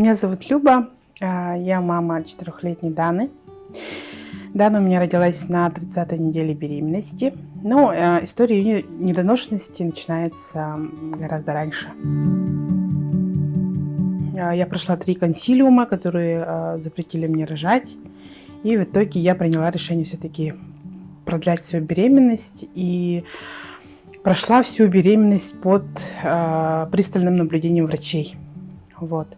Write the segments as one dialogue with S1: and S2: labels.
S1: Меня зовут Люба, я мама 4-летней Даны. Дана у меня родилась на 30-й неделе беременности, но история ее недоношенности начинается гораздо раньше. Я прошла 3 консилиума, которые запретили мне рожать, и в итоге я приняла решение все-таки продлять свою беременность и прошла всю беременность под пристальным наблюдением врачей. Вот.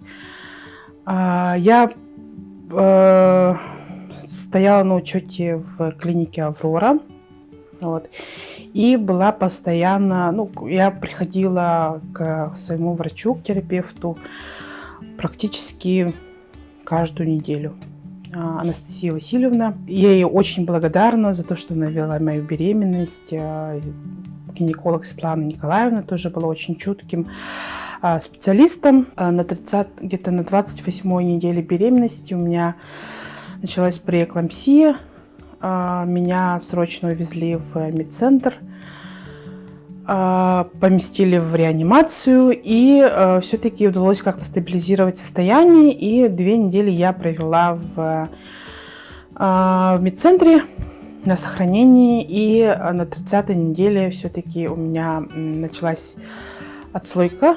S1: Я стояла на учете в клинике «Аврора», вот, и была постоянно, я приходила к своему врачу, к терапевту, практически каждую неделю. Анастасия Васильевна. Я ей очень благодарна за то, что она вела мою беременность. Гинеколог Светлана Николаевна тоже была очень чутким специалистом. Где-то на 28-й неделе беременности у меня началась преэклампсия. Меня срочно увезли в медцентр, поместили в реанимацию, и все-таки удалось как-то стабилизировать состояние. И 2 недели я провела в медцентре на сохранении, и на 30-й неделе все-таки у меня началась отслойка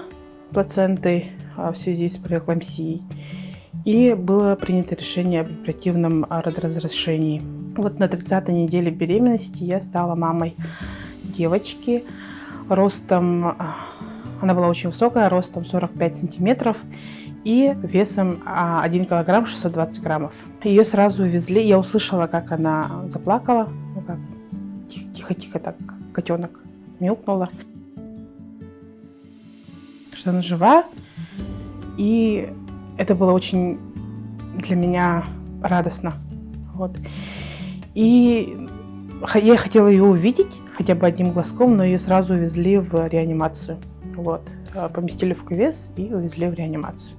S1: плаценты в связи с преэклампсией, и было принято решение об оперативном родоразрешении. Вот на 30-й неделе беременности я стала мамой девочки ростом, она была очень высокая, ростом 45 сантиметров и весом 1 килограмм 620 граммов. Ее сразу увезли, я услышала, как она заплакала, как тихо-тихо так котенок мяукнула, что она жива, и это было очень для меня радостно. Вот. И я хотела ее увидеть хотя бы одним глазком, но ее сразу увезли в реанимацию. Вот. Поместили в кювез и увезли в реанимацию.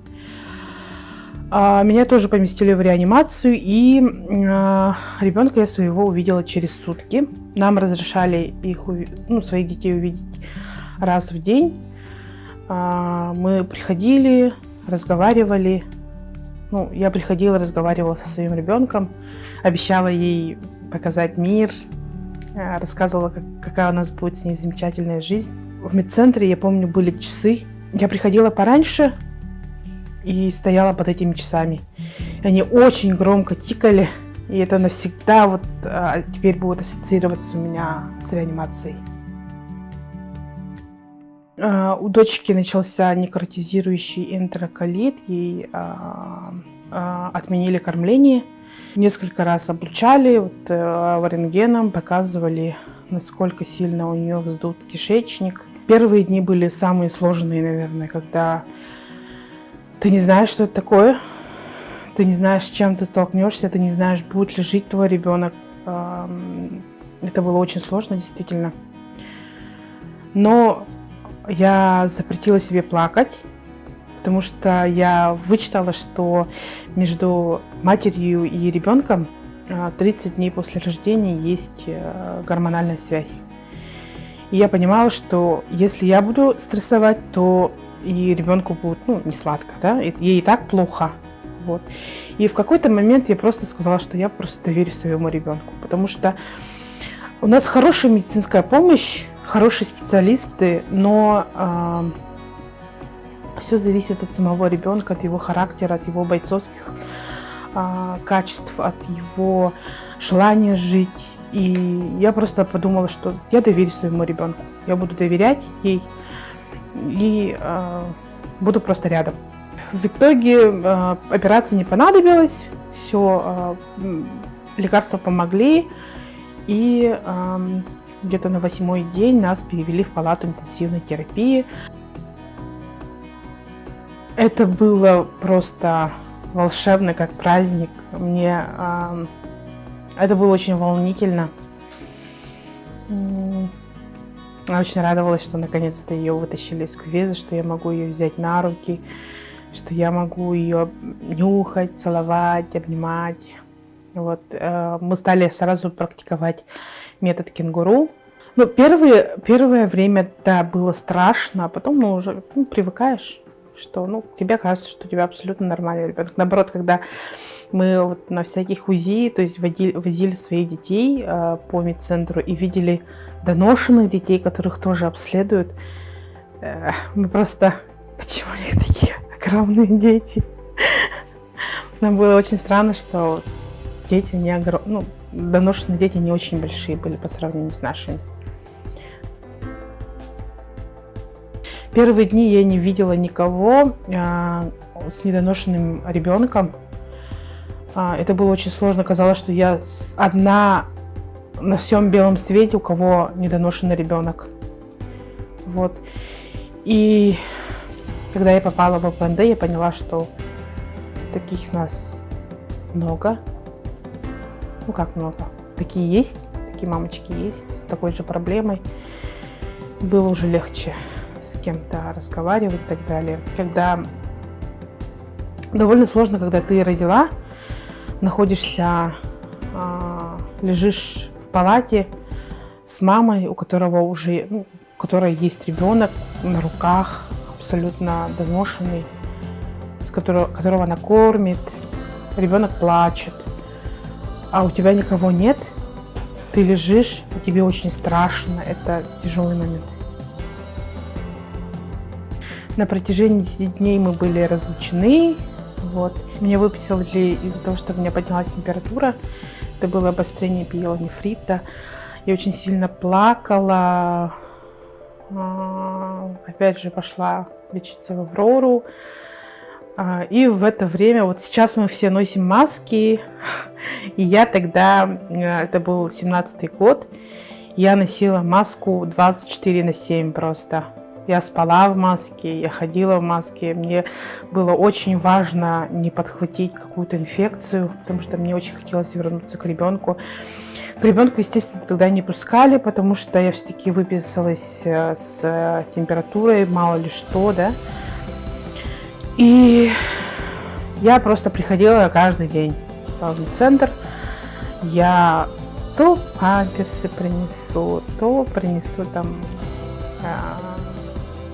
S1: Меня тоже поместили в реанимацию, и ребенка я своего увидела через сутки. Нам разрешали своих детей увидеть раз в день. Мы приходили, разговаривали. Я приходила, разговаривала со своим ребенком, обещала ей показать мир, рассказывала, какая у нас будет с ней замечательная жизнь. В медцентре, я помню, были часы. Я приходила пораньше и стояла под этими часами. Они очень громко тикали, и это навсегда теперь будет ассоциироваться у меня с реанимацией. У дочки начался некротизирующий энтероколит, ей отменили кормление. Несколько раз облучали рентгеном, показывали, насколько сильно у нее вздут кишечник. Первые дни были самые сложные, наверное, когда ты не знаешь, что это такое, ты не знаешь, с чем ты столкнешься, ты не знаешь, будет ли жить твой ребенок. Это было очень сложно, действительно. Но я запретила себе плакать, потому что я вычитала, что между матерью и ребенком 30 дней после рождения есть гормональная связь. И я понимала, что если я буду стрессовать, то и ребенку будет не сладко, да? Ей и так плохо. Вот. И в какой-то момент я просто сказала, что я просто доверю своему ребенку, потому что у нас хорошая медицинская помощь, хорошие специалисты, но все зависит от самого ребенка, от его характера, от его бойцовских качеств, от его желания жить. И я просто подумала, что я доверю своему ребенку, я буду доверять ей и буду просто рядом. В итоге операция не понадобилась, все, лекарства помогли, и где-то на 8-й день нас перевели в палату интенсивной терапии. Это было просто волшебно, как праздник. Это было очень волнительно. Я очень радовалась, что наконец-то ее вытащили из кювеза, что я могу ее взять на руки, что я могу ее нюхать, целовать, обнимать. Вот. Мы стали сразу практиковать метод кенгуру. Первое время, да, было страшно, а потом уже привыкаешь. что, ну, тебе кажется, что у тебя абсолютно нормальный ребенок. Наоборот, когда мы вот на всяких УЗИ, то есть возили своих детей по медцентру и видели доношенных детей, которых тоже обследуют, мы просто... Почему у них такие огромные дети? Нам было очень странно, что дети не огромные, ну, доношенные дети не очень большие были по сравнению с нашими. Первые дни я не видела никого с недоношенным ребенком. Это было очень сложно. Казалось, что я одна на всем белом свете, у кого недоношенный ребенок. Вот. И когда я попала в ЛПНД, я поняла, что таких нас много. Ну как много? Такие есть, такие мамочки есть с такой же проблемой. Было уже легче с кем-то разговаривать и так далее. Когда довольно сложно, когда ты родила, находишься, лежишь в палате с мамой, у которого уже, у которой есть ребенок на руках, абсолютно доношенный, которого она кормит, ребенок плачет, а у тебя никого нет, ты лежишь, и тебе очень страшно, это тяжелый момент. На протяжении 10 дней мы были разлучены. Вот. Меня выписали из-за того, что у меня поднялась температура. Это было обострение пиелонефрита. Я очень сильно плакала. Опять же пошла лечиться в Аврору. И в это время, вот сейчас мы все носим маски. И я тогда, это был 17-й год, я носила маску 24/7 просто. Я спала в маске, я ходила в маске. Мне было очень важно не подхватить какую-то инфекцию, потому что мне очень хотелось вернуться к ребенку. К ребенку, естественно, тогда не пускали, потому что я все-таки выписалась с температурой, мало ли что, да. И я просто приходила каждый день в центр. Я то памперсы принесу, то принесу там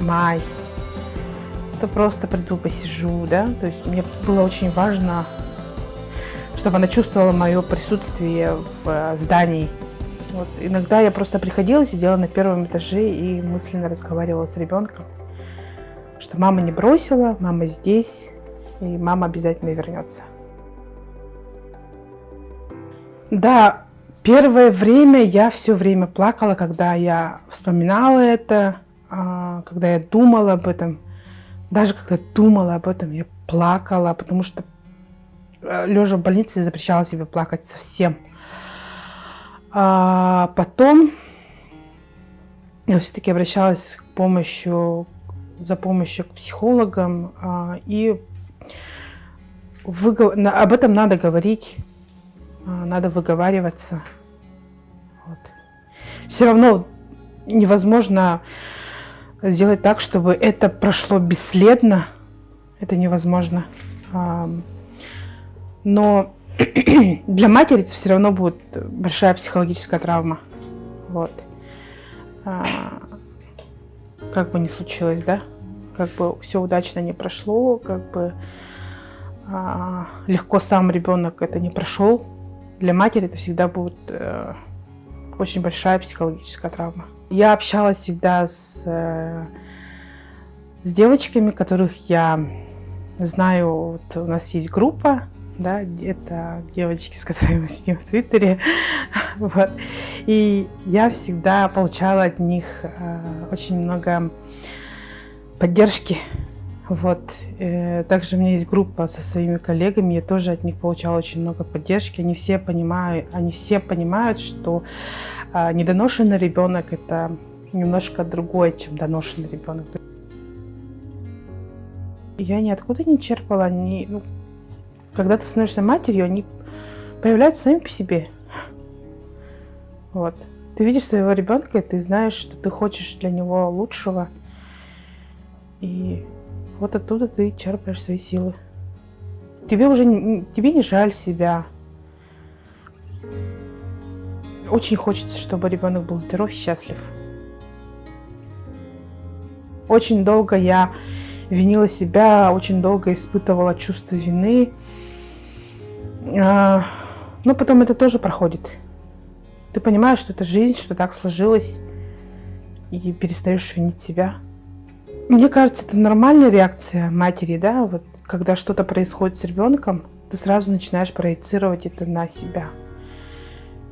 S1: мазь, то просто приду, посижу, да. То есть мне было очень важно, чтобы она чувствовала мое присутствие в здании. Вот. Иногда я просто приходила, сидела на первом этаже и мысленно разговаривала с ребенком, что мама не бросила, мама здесь, и мама обязательно вернется. Да, первое время я все время плакала, когда я вспоминала это, когда я думала об этом. Даже когда думала об этом, я плакала, потому что лежа в больнице, я запрещала себе плакать совсем. Потом я все-таки обращалась за помощью к психологам, и об этом надо говорить, надо выговариваться. Вот. Все равно невозможно сделать так, чтобы это прошло бесследно. Это невозможно. Но для матери это все равно будет большая психологическая травма. Вот. Как бы ни случилось, да? Как бы все удачно не прошло, как бы легко сам ребенок это не прошел. Для матери это всегда будет очень большая психологическая травма. Я общалась всегда с девочками, которых я знаю. Вот у нас есть группа, да, это девочки, с которыми мы сидим в Твиттере. Вот. И я всегда получала от них очень много поддержки. Вот. Также у меня есть группа со своими коллегами, я тоже от них получала очень много поддержки. Они все понимают, что недоношенный ребенок это немножко другое, чем доношенный ребенок. Я ниоткуда не черпала, когда ты становишься матерью, они появляются сами по себе. Вот. Ты видишь своего ребенка, и ты знаешь, что ты хочешь для него лучшего. И вот оттуда ты черпаешь свои силы. Тебе не жаль себя. Очень хочется, чтобы ребенок был здоров и счастлив. Очень долго я винила себя, очень долго испытывала чувство вины. Но потом это тоже проходит. Ты понимаешь, что это жизнь, что так сложилось, и перестаешь винить себя. Мне кажется, это нормальная реакция матери, да, вот когда что-то происходит с ребенком, ты сразу начинаешь проецировать это на себя.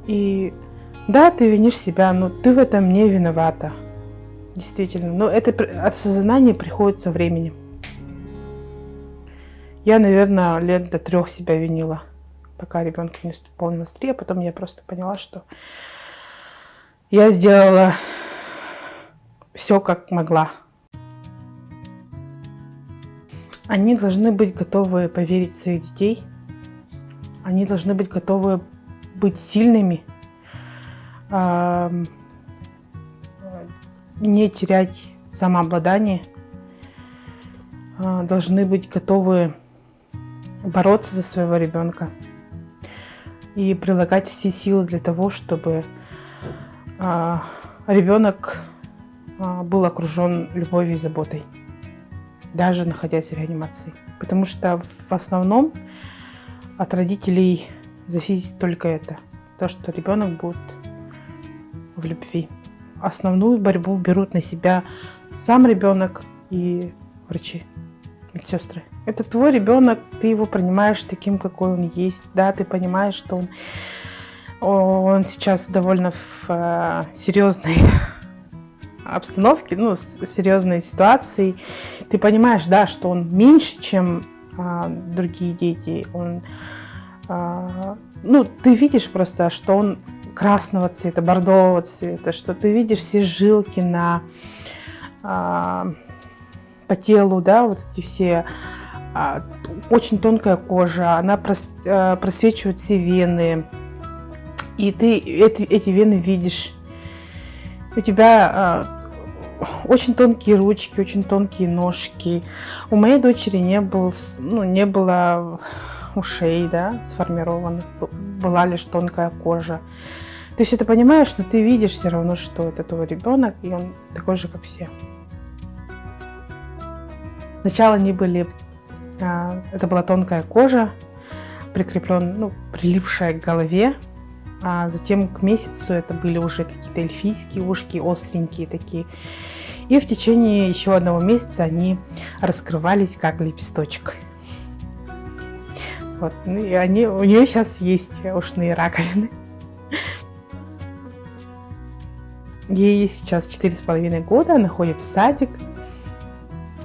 S1: И да, ты винишь себя, но ты в этом не виновата. Действительно. Но это осознание приходит со временем. Я, наверное, лет до 3 себя винила, пока ребенку не исполнилось 3, а потом я просто поняла, что я сделала все, как могла. Они должны быть готовы поверить в своих детей. Они должны быть готовы быть сильными, не терять самообладание. Должны быть готовы бороться за своего ребенка и прилагать все силы для того, чтобы ребенок был окружен любовью и заботой, даже находясь в реанимации. Потому что в основном от родителей зависит только это. То, что ребенок будет в любви. Основную борьбу берут на себя сам ребенок и врачи, медсестры. Это твой ребенок, ты его принимаешь таким, какой он есть. Да, ты понимаешь, что он сейчас довольно в серьезной обстановке, в серьезной ситуации. Ты понимаешь, да, что он меньше, чем другие дети. Ты видишь просто, что он красного цвета, бордового цвета, что ты видишь все жилки по телу, да, вот эти все, очень тонкая кожа, она просвечивает все вены, и ты эти вены видишь. У тебя очень тонкие ручки, очень тонкие ножки. У моей дочери не было ушей, да, сформированных, была лишь тонкая кожа. Ты все это понимаешь, но ты видишь все равно, что это твой ребенок, и он такой же, как все. Сначала это была тонкая кожа, прилипшая к голове, а затем к месяцу это были уже какие-то эльфийские ушки, остренькие такие. И в течение еще 1 месяца они раскрывались как лепесточек. Вот. У нее сейчас есть ушные раковины. Ей сейчас 4,5 года, она ходит в садик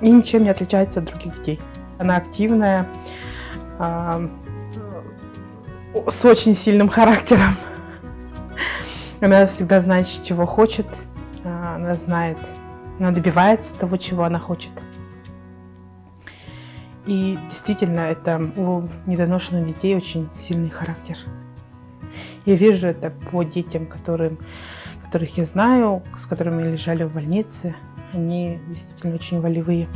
S1: и ничем не отличается от других детей. Она активная, с очень сильным характером. Она всегда знает, чего хочет, она добивается того, чего она хочет. И действительно, это у недоношенных детей очень сильный характер. Я вижу это по детям, которых я знаю, с которыми лежали в больнице. Они действительно очень волевые.